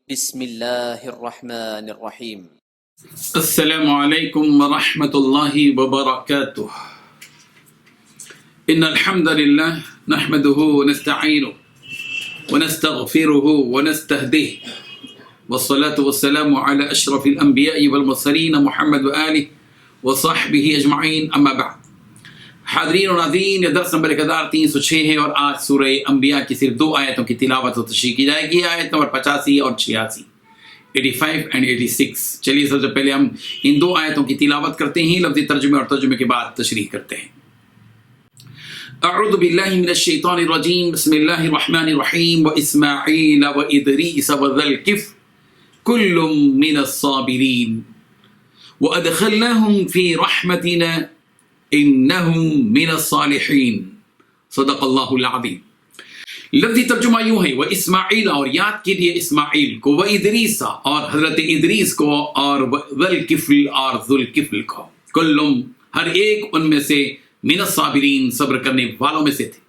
بسم اللہ الرحمن الرحیم۔ السلام علیکم ورحمۃ اللہ وبرکاتہ۔ ان الحمد للہ نحمده ونستعینه ونستغفره ونستهدیه والصلاة والسلام على اشرف الانبیاء والمرسلین محمد وآلہ وصحبہ اجمعین، اما بعد۔ حاضرین اور ناظرین، یہ درس نمبر 1306 ہے اور آج سورہ انبیاء کی صرف 2 آیتوں کی تلاوت و تشریح کی جائے گی، آیت نمبر 85 اور 86، 85 and 86۔ چلیے سب سے پہلے ہم ان 2 آیتوں کی تلاوت کرتے ہیں، لفظی ترجمے اور ترجمے کے بعد تشریح کرتے ہیں۔ اعوذ باللہ من الشیطان الرجیم، بسم اللہ الرحمن الرحیم۔ واسماعیل وادریس وذا الکفل کل من الصابرین وادخلناہم فی رحمتنا انہم من الصالحین، صدق اللہ العظیم۔ لفظی ترجمہ یوں ہے، واسماعیل، اور یاد کیجیے اسماعیل کو، وادریس، اور حضرت ادریس کو، اور ذوالکفل، اور ذوالکفل کو، کلم، ہر ایک ان میں سے، من الصابرین، صبر کرنے والوں میں سے تھے۔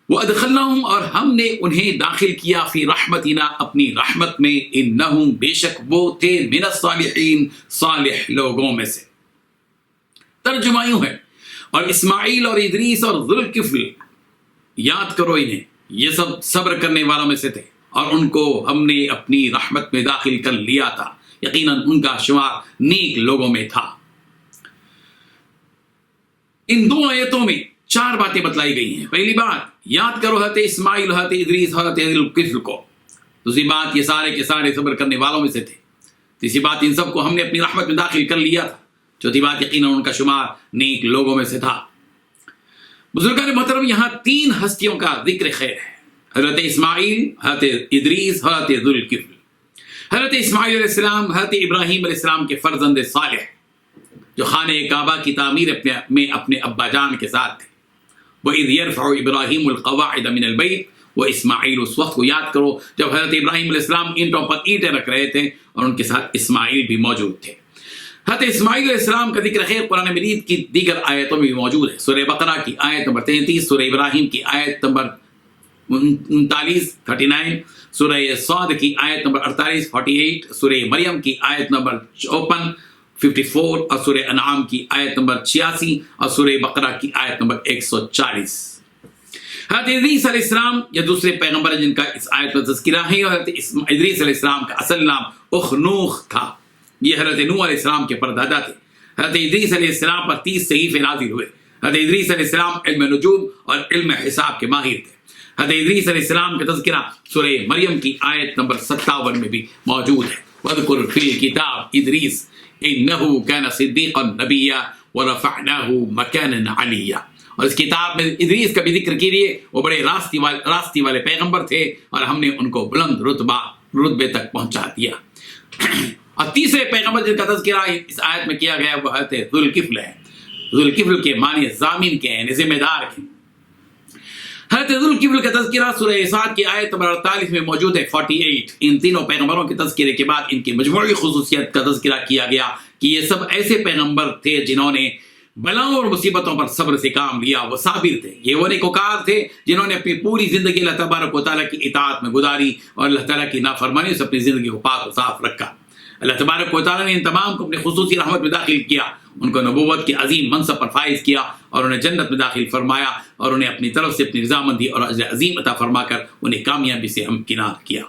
وادخلناہم، اور ہم نے انہیں داخل کیا، فی رحمتنا، اپنی رحمت میں، انہم، بے شک وہ تھے، من الصالحین، صالح لوگوں میں سے۔ ترجمہ یوں ہے، اور اسماعیل اور ادریس اور ذوالکفل، یاد کرو انہیں، یہ سب صبر کرنے والوں میں سے تھے اور ان کو ہم نے اپنی رحمت میں داخل کر لیا تھا، یقیناً ان کا شمار نیک لوگوں میں تھا۔ ان 2 آیتوں میں 4 باتیں بتلائی گئی ہیں۔ پہلی بات، یاد کرو حضرت اسماعیل، حضرت ادریس، حضرت ذوالکفل کو۔ دوسری بات، یہ سارے کے سارے صبر کرنے والوں میں سے تھے۔ تیسری بات، ان سب کو ہم نے اپنی رحمت میں داخل کر لیا تھا۔ چوتھی بات، یقیناً ان کا شمار نیک لوگوں میں سے تھا۔ بزرگان محترم، یہاں 3 ہستیوں کا ذکر خیر ہے، حضرت اسماعیل، حضرت ادریس، حضرت ذوالکفل۔ حضرت اسماعیل علیہ السلام حضرت ابراہیم علیہ السلام کے فرزند صالح، جو خانہ کعبہ کی تعمیر میں اپنے ابا جان کے ساتھ تھے۔ وَإِذْ يَرْفَعُ إِبْرَاهِيمُ الْقَوَاعِدَ مِنَ الْبَيْتِ وَإِسْمَاعِيلُ، اس وقت کو یاد کرو جب حضرت ابراہیم علیہ السلام اینٹوں پر اینٹیں رکھ رہے تھے اور ان کے ساتھ اسماعیل بھی موجود تھے۔ حضرت اسماعیل علیہ السلام کا ذکر خیر قرآن مجید کی دیگر آیتوں میں بھی موجود ہے۔ سورہ بقرہ کی آیت نمبر 33، سورہ ابراہیم کی آیت نمبر 39، سورہ صاد کی آیت نمبر 48، 48، سورہ مریم کی آیت نمبر 54، 54، اور سورہ انعام کی آیت نمبر 86، اور سورہ بقرہ کی آیت نمبر 140۔ حضرت ادریس علیہ السلام یہ دوسرے پیغمبر جن کا اس آیت میں تذکرہ ہے، اور حضرت ادریس علیہ السلام کا اصل نام اخنوخ تھا۔ یہ حضرت نوح علیہ السلام کے پردادا تھے۔ حضرت ادریس علیہ السلام پر 30 صحیفے نازل ہوئے۔ حضرت ادریس علیہ السلام علم نجوم اور علم حساب کے ماہر تھے۔ حضرت ادریس علیہ السلام کا تذکرہ سورہ مریم کی آیت نمبر 57 میں بھی موجود ہے۔ وَاذْكُرْ فِي الْكِتَابِ إِدْرِيسَ إِنَّهُ كَانَ صِدِّيقًا نَبِيًّا وَرَفَعْنَاهُ مَكَانًا عَلِيًّا، اور اس کتاب میں ادریس کا بھی ذکر کیجیے، وہ بڑے راستی والے پیغمبر تھے اور ہم نے ان کو بلند رتبے تک پہنچا دیا۔ اور تیسرے پیغمبر جن کا تذکرہ اس آیت میں کیا گیا وہ حضرت ذوالکفل ہے۔ ذوالکفل کے معنی ضامن کے ہیں، ذمہ دار کے۔ حضرت ذوالکفل کا تذکرہ سورہ صاد کی آیت نمبر 48 میں موجود ہے، 48۔ ان تینوں پیغمبروں کے تذکرے کے بعد ان کی مجموعی خصوصیت کا تذکرہ کیا گیا کہ یہ سب ایسے پیغمبر تھے جنہوں نے بلاؤں اور مصیبتوں پر صبر سے کام لیا، وہ صابر تھے۔ یہ وہ نیکوکار تھے جنہوں نے اپنی پوری زندگی اللہ تبارک و تعالیٰ کی اطاعت میں گزاری اور اللہ تعالیٰ کی نافرمانی سے اپنی زندگی کو پاک و صاف رکھا۔ اللہ تبارک و تعالیٰ نے ان تمام کو اپنے خصوصی رحمت میں داخل کیا، ان کو نبوت کے عظیم منصب پر فائز کیا اور انہیں جنت میں داخل فرمایا، اور انہیں اپنی طرف سے اپنی رضامندی اور اجر عظیم عطا فرما کر انہیں کامیابی سے ہمکنار کیا۔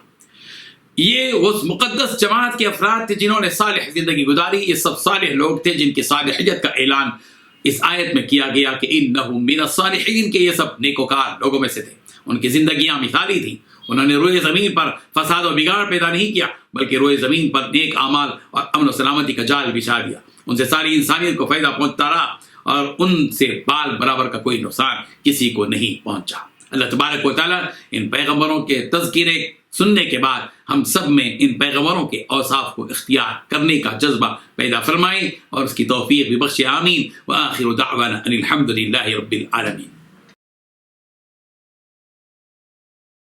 یہ اس مقدس جماعت کے افراد تھے جنہوں نے صالح زندگی گزاری۔ یہ سب صالح لوگ تھے جن کی صالحیت کا اعلان اس آیت میں کیا گیا کہ انہم من الصالحین، کہ یہ سب نیکوکار لوگوں میں سے تھے۔ ان کی زندگیاں مثالی تھیں۔ انہوں نے روئے زمین پر فساد و بگاڑ پیدا نہیں کیا، بلکہ روئے زمین پر نیک اعمال اور امن و سلامتی کا جال بچھا دیا۔ ان سے ساری انسانیت کو فائدہ پہنچتا رہا اور ان سے بال برابر کا کوئی نقصان کسی کو نہیں پہنچا۔ اللہ تبارک و تعالیٰ ان پیغمبروں کے تذکرے سننے کے بعد ہم سب میں ان پیغمبروں کے اوصاف کو اختیار کرنے کا جذبہ پیدا فرمائے اور اس کی توفیق بھی بخشے، آمین۔ وآخر دعوانا ان الحمدللہ رب العالمین۔